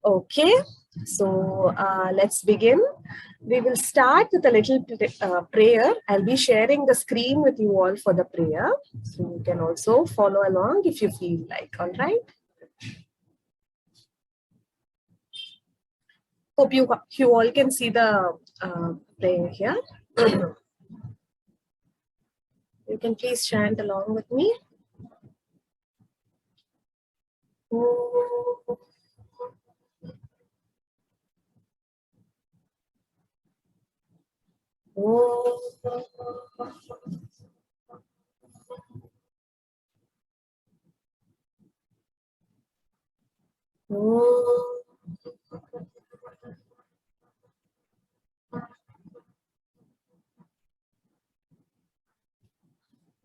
Okay, so let's begin. We will start with a little prayer. I'll be sharing the screen with you all for the prayer. So you can also follow along if you feel like, all right? Hope you all can see the prayer here. You can please chant along with me.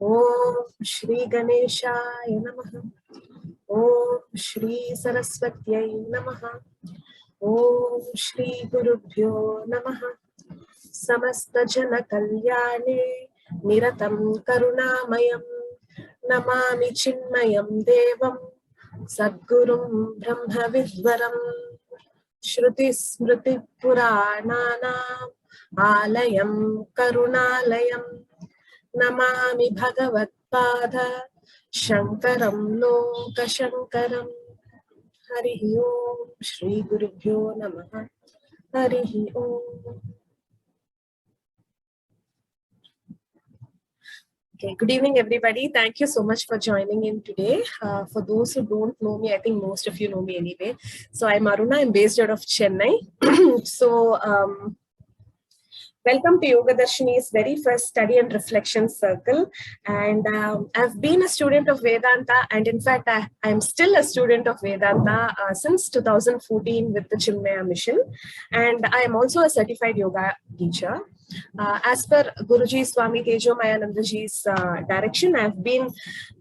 Om Shri Ganeshaya Namaha. Om Shri Saraswatyai Namaha. Om Shri Gurubhyo Namaha. Samasta Jana Kalyane Niratam Karunamayam Namami Chinmayam Devam Sadgurum Brahma Vidvaram Shruti Smriti Purananam Alayam Karunalayam Namami Bhagavatpada Shankaram Loka Shankaram. Harihi Om Shri Gurubhyo Namaha. Harihi Om. Okay, good evening, everybody. Thank you so much for joining in today. For those who don't know me, I think most of you know me anyway. So I'm Aruna. I'm based out of Chennai. Welcome to Yoga Darshini's very first study and reflection circle. And I've been a student of Vedanta, and in fact, I'm still a student of Vedanta since 2014 with the Chinmaya mission. And I am also a certified yoga teacher. As per Guruji Swami Tejomayanandaji's direction, I've been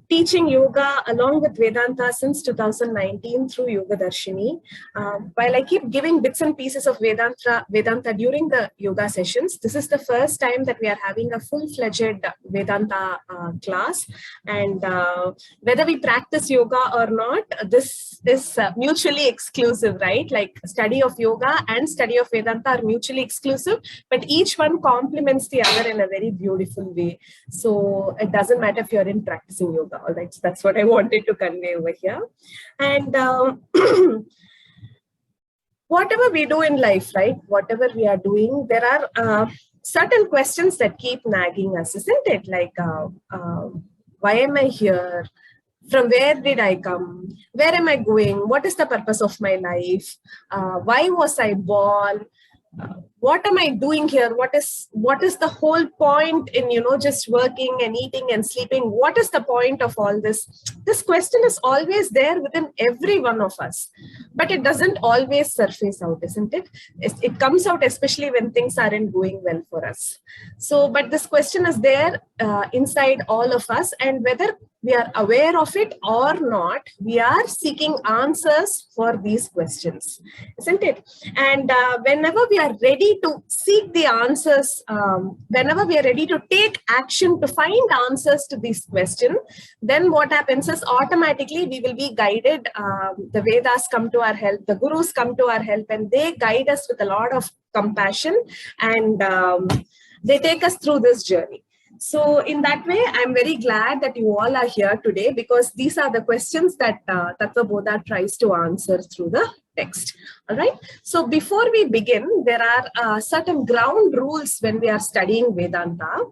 teaching yoga along with Vedanta since 2019 through Yoga Darshini. While I keep giving bits and pieces of Vedanta during the yoga sessions, this is the first time that we are having a full-fledged Vedanta class. And whether we practice yoga or not, this is mutually exclusive, right? Like study of yoga and study of Vedanta are mutually exclusive, but each one complements the other in a very beautiful way. So it doesn't matter if you're in practicing yoga. All right, so that's what I wanted to convey over here. And whatever we do in life, right, whatever we are doing, there are certain questions that keep nagging us, isn't it? Like, why am I here? From where did I come? Where am I going? What is the purpose of my life? Why was I born? What am I doing here? What is the whole point in, just working and eating and sleeping? What is the point of all this? This question is always there within every one of us, but it doesn't always surface out, isn't it? It comes out especially when things aren't going well for us. So, but this question is there inside all of us, and whether we are aware of it or not, we are seeking answers for these questions, isn't it? And whenever we are ready to seek the answers, whenever we are ready to take action to find answers to these questions, then what happens is automatically we will be guided. The Vedas come to our help, the Gurus come to our help, and they guide us with a lot of compassion, and they take us through this journey. So in that way, I'm very glad that you all are here today, because these are the questions that Tattvabodha tries to answer through the text. All right. So before we begin, there are certain ground rules when we are studying Vedanta.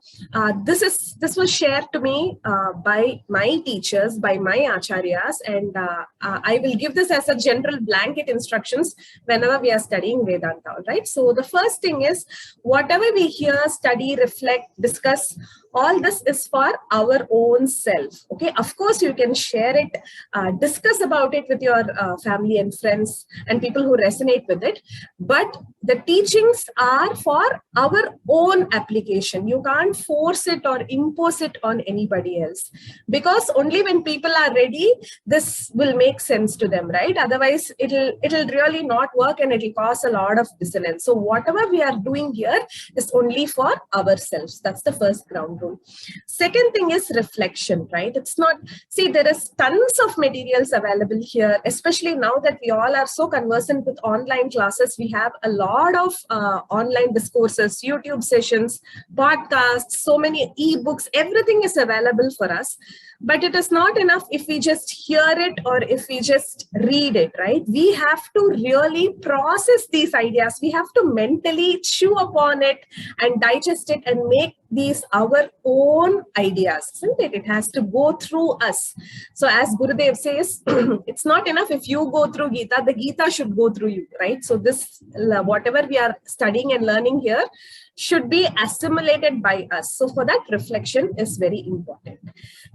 This was shared to me by my teachers, by my acharyas, and I will give this as a general blanket instructions whenever we are studying Vedanta. All right. So the first thing is, whatever we hear, study, reflect, discuss, all this is for our own self. Okay. Of course, you can share it, discuss about it with your family and friends and people who resonate with it. But the teachings are for our own application. You can't force it or impose it on anybody else, because only when people are ready, this will make sense to them, right? Otherwise, it'll really not work, and it'll cause a lot of dissonance. So whatever we are doing here is only for ourselves. That's the first ground rule. Second thing is reflection, right? It's not, see, there is tons of materials available here, especially now that we all are so conversant with online classes. We have a lot of online discourses, YouTube sessions, podcasts, so many ebooks, everything is available for us. But it is not enough if we just hear it or if we just read it, right? We have to really process these ideas. We have to mentally chew upon it and digest it and make these our own ideas, isn't it? It has to go through us. So as Gurudev says, it's not enough if you go through Gita, the Gita should go through you, right? So this, whatever we are studying and learning here, should be assimilated by us. So for that, reflection is very important.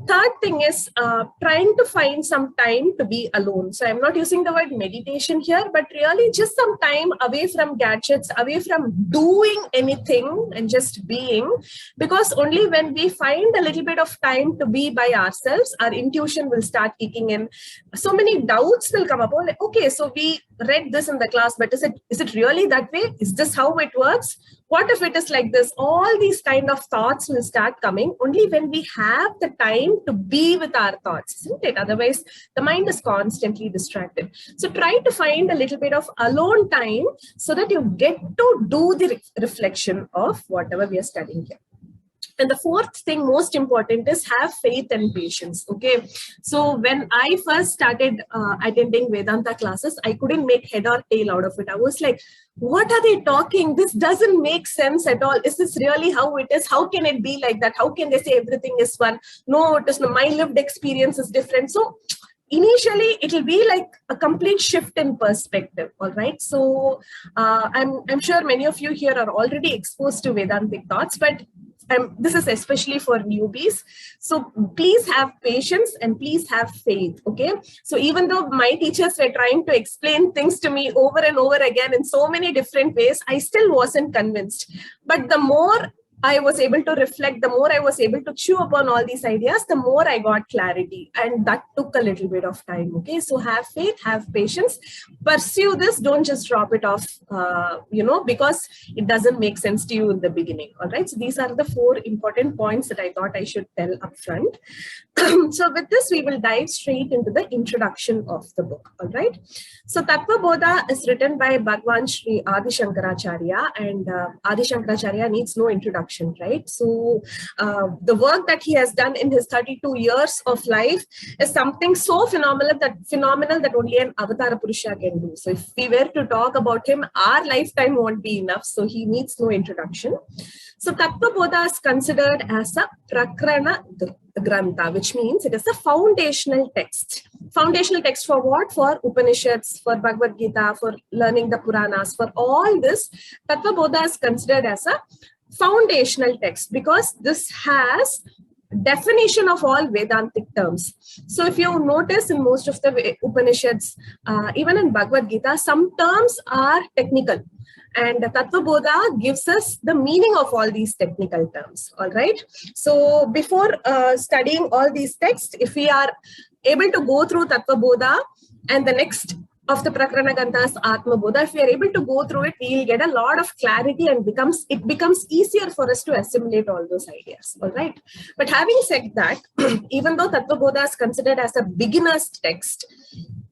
Third thing is trying to find some time to be alone. So I'm not using the word meditation here, but really just some time away from gadgets, away from doing anything and just being, because only when we find a little bit of time to be by ourselves, our intuition will start kicking in. So many doubts will come up. Oh, like, okay, so we read this in the class, but is it really that way? Is this how it works? What if it is like this? All these kind of thoughts will start coming only when we have the time to be with our thoughts, isn't it? Otherwise, the mind is constantly distracted. So try to find a little bit of alone time so that you get to do the reflection of whatever we are studying here. And the fourth thing, most important, is have faith and patience. Okay. So when I first started attending Vedanta classes, I couldn't make head or tail out of it. I was like, what are they talking? This doesn't make sense at all. Is this really how it is? How can it be like that? How can they say everything is one? No, it is not. My lived experience is different. So initially, it will be like a complete shift in perspective. All right. So I'm sure many of you here are already exposed to Vedantic thoughts, but this is especially for newbies. So please have patience and please have faith. Okay. So even though my teachers were trying to explain things to me over and over again in so many different ways, I still wasn't convinced. But the more I was able to reflect, the more I was able to chew upon all these ideas, the more I got clarity. And that took a little bit of time. Okay. So have faith, have patience, pursue this. Don't just drop it off, because it doesn't make sense to you in the beginning. All right. So these are the 4 important points that I thought I should tell upfront. So with this, we will dive straight into the introduction of the book. All right. So Tattvabodha is written by Bhagwan Sri Adi Shankaracharya, and Adi Shankaracharya needs no introduction. Right? So the work that he has done in his 32 years of life is something so phenomenal that only an Avatara Purusha can do. So if we were to talk about him, our lifetime won't be enough. So he needs no introduction. So Tattvabodha is considered as a prakarna grantha, which means it is a foundational text. Foundational text for what? For Upanishads, for Bhagavad Gita, for learning the Puranas, for all this, Tattvabodha is considered as a foundational text because this has definition of all Vedantic terms. So if you notice in most of the Upanishads, even in Bhagavad Gita, some terms are technical. And Tattvabodha gives us the meaning of all these technical terms. All right. So before studying all these texts, if we are able to go through Tattvabodha and the next of the prakarna granthas, Atmabodha, if we are able to go through it, we will get a lot of clarity and it becomes easier for us to assimilate all those ideas. All right. But having said that, even though Tattvabodha is considered as a beginner's text,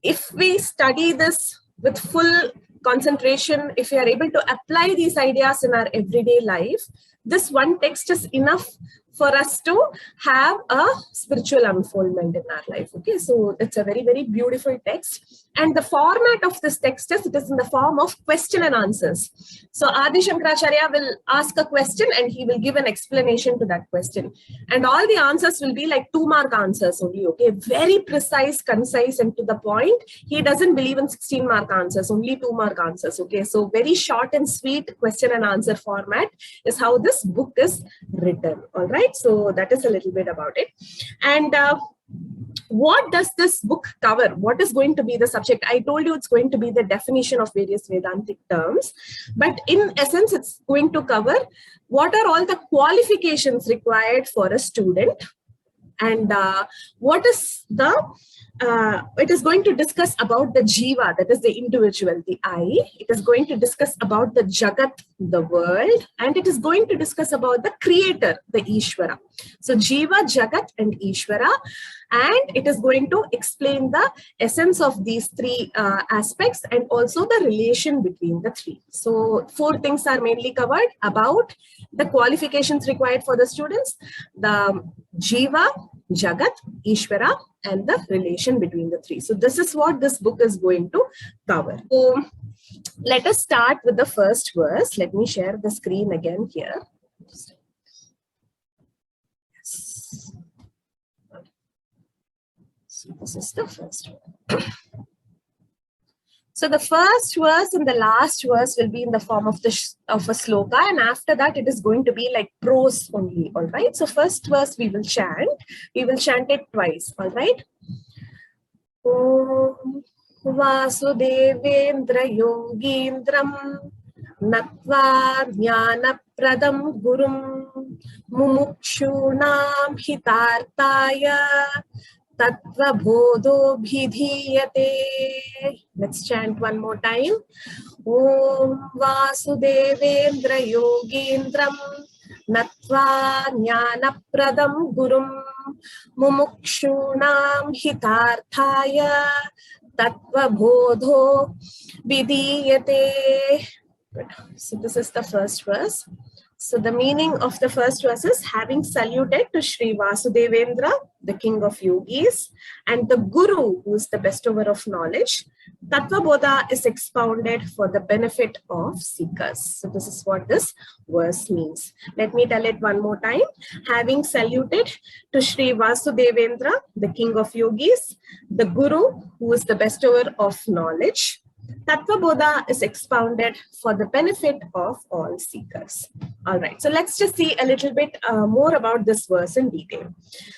if we study this with full concentration, if we are able to apply these ideas in our everyday life, this one text is enough for us to have a spiritual unfoldment in our life. Okay, so it's a very, very beautiful text. And the format of this text is, it is in the form of question and answers. So Adi Shankaracharya will ask a question and he will give an explanation to that question. And all the answers will be like 2-mark answers only, okay? Very precise, concise, and to the point. He doesn't believe in 16-mark answers, only 2-mark answers, okay? So very short and sweet question and answer format is how this book is written, all right? So that is a little bit about it. And what does this book cover? What is going to be the subject? I told you it's going to be the definition of various Vedantic terms, but in essence, it's going to cover what are all the qualifications required for a student and what is the it is going to discuss about the jiva, that is the individual, the I. It is going to discuss about the jagat, the world, and it is going to discuss about the creator, the Ishvara. So jiva, jagat, and Ishvara, and it is going to explain the essence of these three aspects and also the relation between the three. So 4 things are mainly covered: about the qualifications required for the students, the jiva, jagat, Ishvara, and the relation between the three. So this is what this book is going to cover. So let us start with the first verse. Let me share the screen again here. Yes. So this is the first one. So the first verse and the last verse will be in the form of a sloka, and after that it is going to be like prose only. All right. So first verse we will chant. We will chant it twice. All right. Om Vasudevendra Yogindram Natva Jnana Pradam Gurum Mumukshunam Hitartaya Tattvabodho Bhidhiyate. Let's chant one more time. Om Vasudevendra Yogindram Natva Jnana Pradam Gurum Mumukshunam Hitarthaya Tattvabodho Bhidhiyate. So this is the first verse. So the meaning of the first verse is: having saluted to Sri Vasudevendra, the king of yogis, and the Guru, who is the bestower of knowledge, Tattvabodha is expounded for the benefit of seekers. So this is what this verse means. Let me tell it one more time. Having saluted to Sri Vasudevendra, the king of yogis, the Guru, who is the bestower of knowledge, Tattvabodha is expounded for the benefit of all seekers. All right, so let's just see a little bit more about this verse in detail.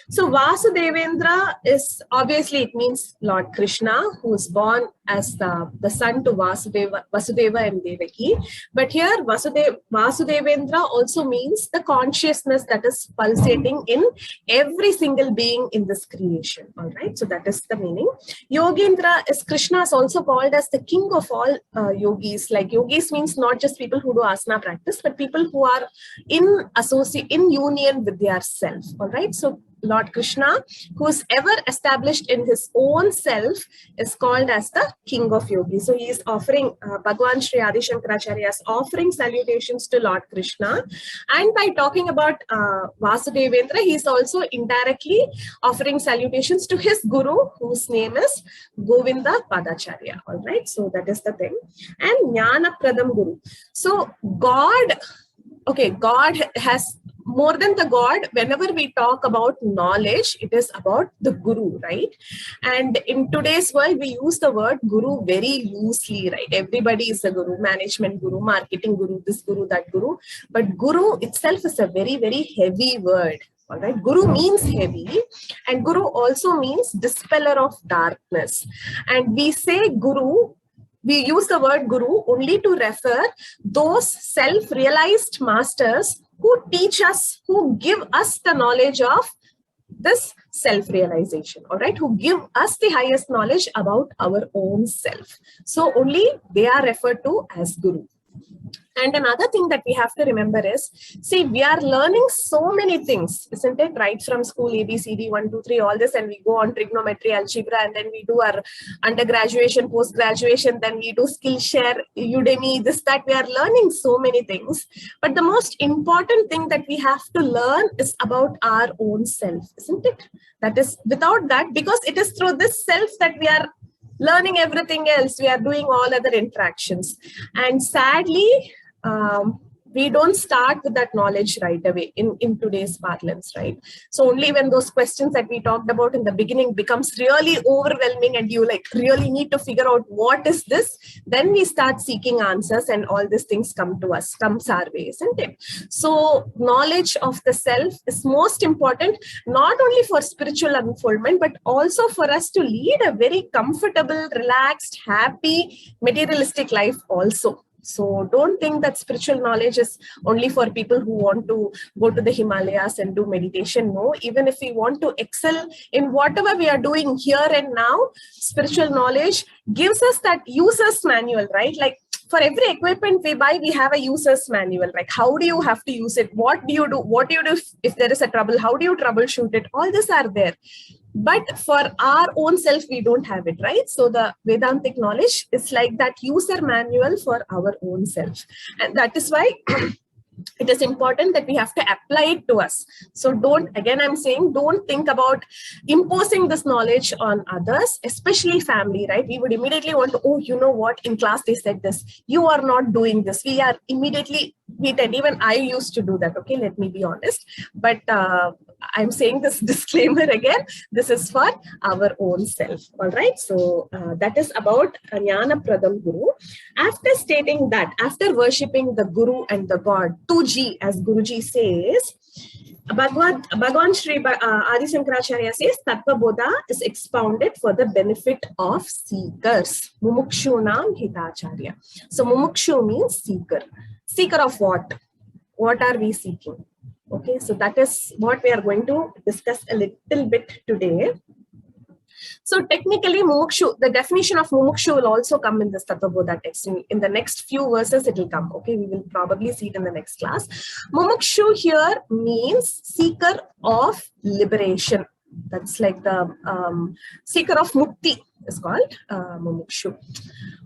So Vasudevendra is, obviously it means Lord Krishna, who is born as the son to Vasudeva and Devaki. But here Vasudevendra also means the consciousness that is pulsating in every single being in this creation. All right, so that is the meaning. Yogendra is, Krishna is also called as the king of all yogis. Like yogis means not just people who do asana practice, but people who are in union with their self. All right, so Lord Krishna, who is ever established in his own self, is called as the king of yogis. So he is offering, Bhagwan Sri Adi Shankaracharya is offering salutations to Lord Krishna. And by talking about Vasudevendra, he is also indirectly offering salutations to his guru, whose name is Govinda Padacharya. All right, so that is the thing. And Jnana Pradam Guru. So God, okay, God has, more than the God, whenever we talk about knowledge, it is about the guru, right? And in today's world, we use the word guru very loosely, right? Everybody is a guru, management guru, marketing guru, this guru, that guru. But guru itself is a very, very heavy word. All right, guru means heavy, and guru also means dispeller of darkness. And we say guru, we use the word guru only to refer those self-realized masters who teach us, who give us the knowledge of this self-realization, all right, who give us the highest knowledge about our own self. So only they are referred to as guru. And another thing that we have to remember is, see, we are learning so many things, isn't it? Right from school, ABCD, 1, 2, 3, all this, and we go on trigonometry, algebra, and then we do our undergraduation, post-graduation, then we do Skillshare, Udemy, this, that. We are learning so many things. But the most important thing that we have to learn is about our own self, isn't it? That is, without that, because it is through this self that we are learning everything else, we are doing all other interactions. And sadly, we don't start with that knowledge right away in today's parlance, right? So only when those questions that we talked about in the beginning becomes really overwhelming and you like really need to figure out what is this, then we start seeking answers and all these things comes our way, isn't it? So knowledge of the self is most important, not only for spiritual unfoldment, but also for us to lead a very comfortable, relaxed, happy, materialistic life also. So don't think that spiritual knowledge is only for people who want to go to the Himalayas and do meditation. No, even if we want to excel in whatever we are doing here and now, spiritual knowledge gives us that user's manual, right? Like for every equipment we buy, we have a user's manual. Like how do you have to use it? What do you do? What do you do if there is a trouble? How do you troubleshoot it? All these are there. But for our own self, we don't have it, right? So the Vedantic knowledge is like that user manual for our own self. And that is why it is important that we have to apply it to us. So I'm saying, don't think about imposing this knowledge on others, especially family, right? We would immediately want to, oh, you know what, in class they said this, you are not doing this. Even I used to do that, okay, let me be honest. But I'm saying this disclaimer again, this is for our own self, all right? So that is about Jnana Pradam Guru. After stating that, after worshipping the Guru and the God, Tuji, as Guruji says, Bhagwan Sri Adi Shankaracharya says, Tattvabodha is expounded for the benefit of seekers. Mumukshunam hitacharya. So mumukshu means seeker. Seeker of what? What are we seeking? Okay, so that is what we are going to discuss a little bit today. So technically, mumukshu, the definition of mumukshu will also come in this Tattvabodha text. In the next few verses, it will come. Okay, we will probably see it in the next class. Mumukshu here means seeker of liberation. That's like the seeker of mukti is called mumukshu.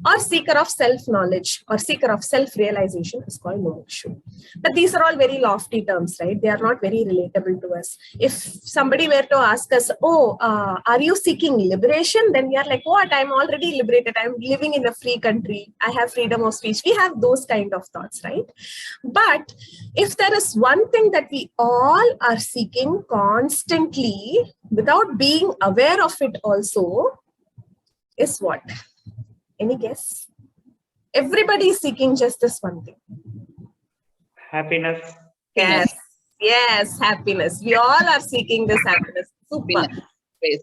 Or seeker of self-knowledge or seeker of self-realization is called mumukshu. But these are all very lofty terms, right? They are not very relatable to us. If somebody were to ask us, oh, are you seeking liberation? Then we are like, what? I'm already liberated. I'm living in a free country. I have freedom of speech. We have those kind of thoughts, right? But if there is one thing that we all are seeking constantly without being aware of it also, is what? Any guess? Everybody is seeking just this one thing. Happiness. Yes. Yes, happiness. We all are seeking this happiness. Super. Yes.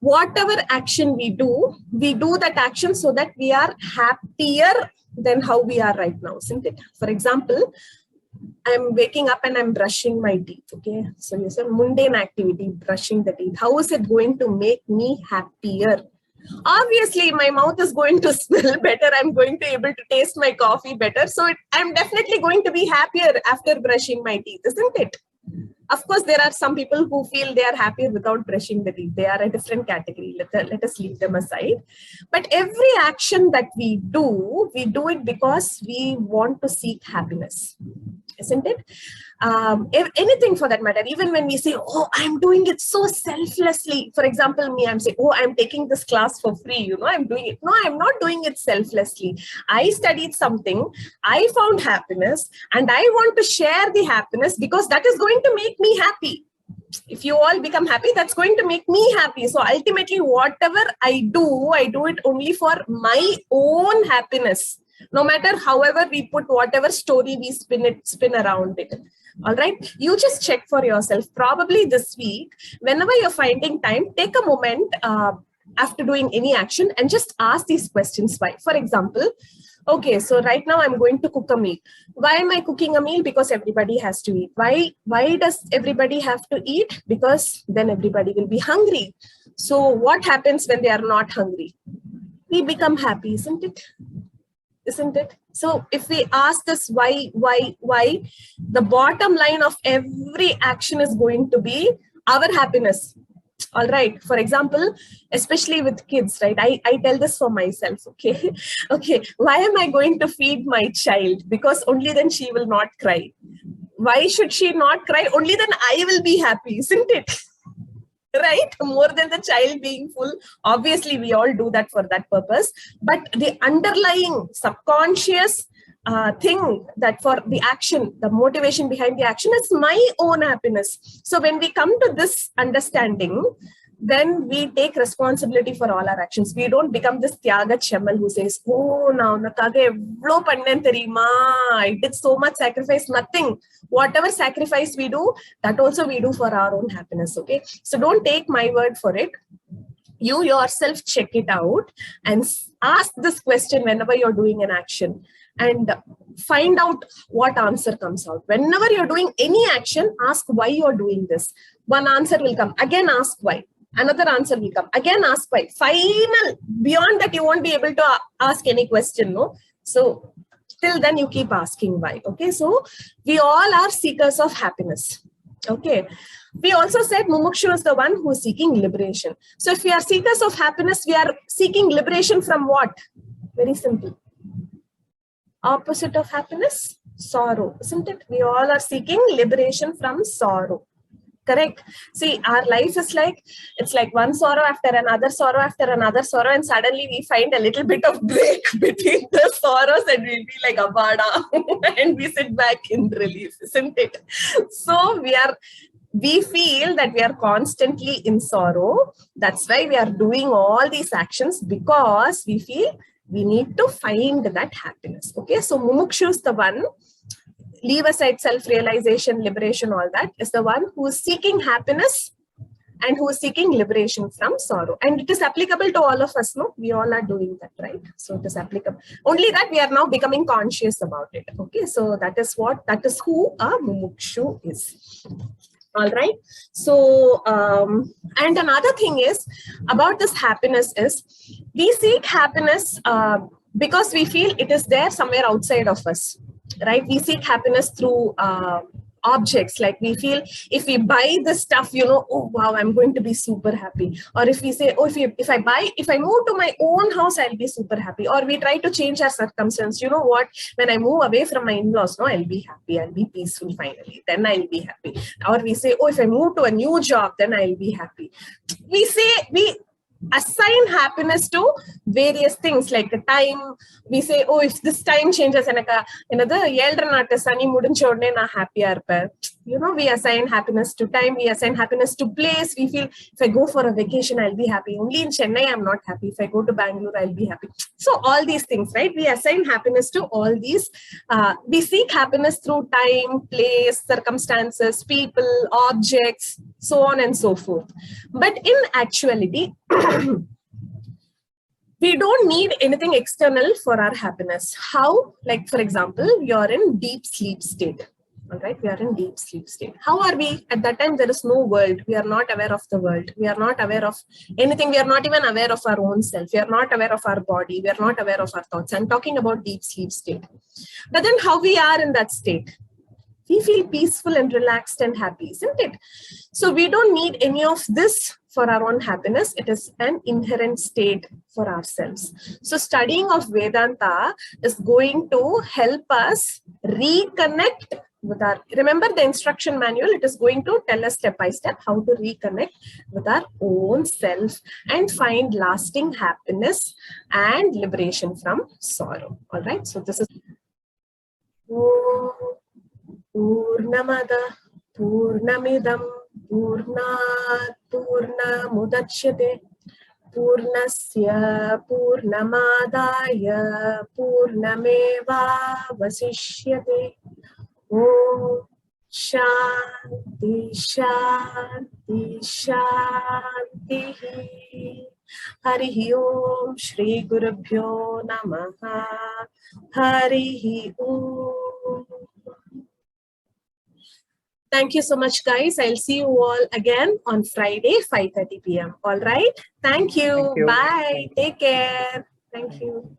Whatever action we do that action so that we are happier than how we are right now, isn't it? For example, I'm waking up and I'm brushing my teeth. Okay, so you said mundane activity, brushing the teeth. How is it going to make me happier? Obviously, my mouth is going to smell better. I'm going to be able to taste my coffee better. So I'm definitely going to be happier after brushing my teeth, isn't it? Of course, there are some people who feel they are happier without brushing the teeth. They are a different category. Let us leave them aside. But every action that we do it because we want to seek happiness, isn't it? Anything for that matter, even when we say, oh, I'm doing it so selflessly. For example, me, I'm saying, oh, I'm taking this class for free. I'm doing it. No, I'm not doing it selflessly. I studied something. I found happiness and I want to share the happiness because that is going to make me happy. If you all become happy, that's going to make me happy. So ultimately, whatever I do it only for my own happiness. No matter however we put whatever story we spin around it. All right. You just check for yourself. Probably this week, whenever you're finding time, take a moment after doing any action and just ask these questions. Why? For example, okay, so right now I'm going to cook a meal. Why am I cooking a meal? Because everybody has to eat. Why does everybody have to eat? Because then everybody will be hungry. So what happens when they are not hungry? We become happy, isn't it? Isn't it? So if we ask this why, the bottom line of every action is going to be our happiness. All right. For example, especially with kids, right? I tell this for myself. Okay. Okay. Why am I going to feed my child? Because only then she will not cry. Why should she not cry? Only then I will be happy, isn't it? Right? More than the child being full. Obviously, we all do that for that purpose. But the underlying subconscious thing that for the action, the motivation behind the action is my own happiness. So when we come to this understanding, then we take responsibility for all our actions. We don't become this Tyaga Chemal who says, oh, now I did so much sacrifice, nothing. Whatever sacrifice we do, that also we do for our own happiness. Okay. So don't take my word for it. You yourself check it out and ask this question whenever you're doing an action, and find out what answer comes out. Whenever you're doing any action, ask why you're doing this. One answer will come. Again, ask why. Another answer will come. Again, ask why. Final, beyond that, you won't be able to ask any question, no? So till then, you keep asking why. Okay, so we all are seekers of happiness. Okay. We also said Mumukshu is the one who is seeking liberation. So if we are seekers of happiness, we are seeking liberation from what? Very simple. Opposite of happiness, sorrow, isn't it? We all are seeking liberation from sorrow. Correct. See, our life is like, it's like one sorrow after another sorrow after another sorrow, and suddenly we find a little bit of break between the sorrows, and we'll be like Abada, and we sit back in relief, isn't it? So we feel that we are constantly in sorrow. That's why we are doing all these actions, because we feel we need to find that happiness. Okay, so Mumukshu is the one, leave aside self-realization, liberation, all that, is the one who is seeking happiness and who is seeking liberation from sorrow. And it is applicable to all of us, no? We all are doing that, right? So it is applicable. Only that we are now becoming conscious about it. Okay, so that is who a Mumukshu is. All right. So, and another thing is about this happiness is, we seek happiness because we feel it is there somewhere outside of us, right? We seek happiness through objects. Like we feel if we buy this stuff, oh wow, I'm going to be super happy. Or if we say, oh, if I move to my own house, I'll be super happy. Or we try to change our circumstance. You know what? When I move away from my in-laws, no, I'll be happy. I'll be peaceful finally. Then I'll be happy. Or we say, oh, if I move to a new job, then I'll be happy. We assign happiness to various things, like a time. We say, oh, if this time changes, another sunny mudinchodne na happier. We assign happiness to time, we assign happiness to place. We feel if I go for a vacation, I'll be happy. Only in Chennai, I'm not happy. If I go to Bangalore, I'll be happy. So all these things, right? We assign happiness to all these. We seek happiness through time, place, circumstances, people, objects, so on and so forth. But in actuality, we don't need anything external for our happiness. How? Like, for example, you're in deep sleep state. All right, we are in deep sleep state. How are we? At that time, there is no world. We are not aware of the world. We are not aware of anything. We are not even aware of our own self. We are not aware of our body. We are not aware of our thoughts. I'm talking about deep sleep state. But then how we are in that state? We feel peaceful and relaxed and happy, isn't it? So we don't need any of this for our own happiness. It is an inherent state for ourselves. So studying of Vedanta is going to help us reconnect with our, remember the instruction manual, it is going to tell us step by step how to reconnect with our own self and find lasting happiness and liberation from sorrow. All right, so this is Purnamada Purnamidam Purnat Purnamudachyate Purnasya Purnamadaya Purnameva Vasishyate. Om Shanti Shanti Shanti. Harihi Om Shri Gurubhyo Namaha. Harihi Om. Thank you so much, guys. I'll see you all again on Friday, 5:30 p.m. All right. Thank you. Bye. Take care. Thank you.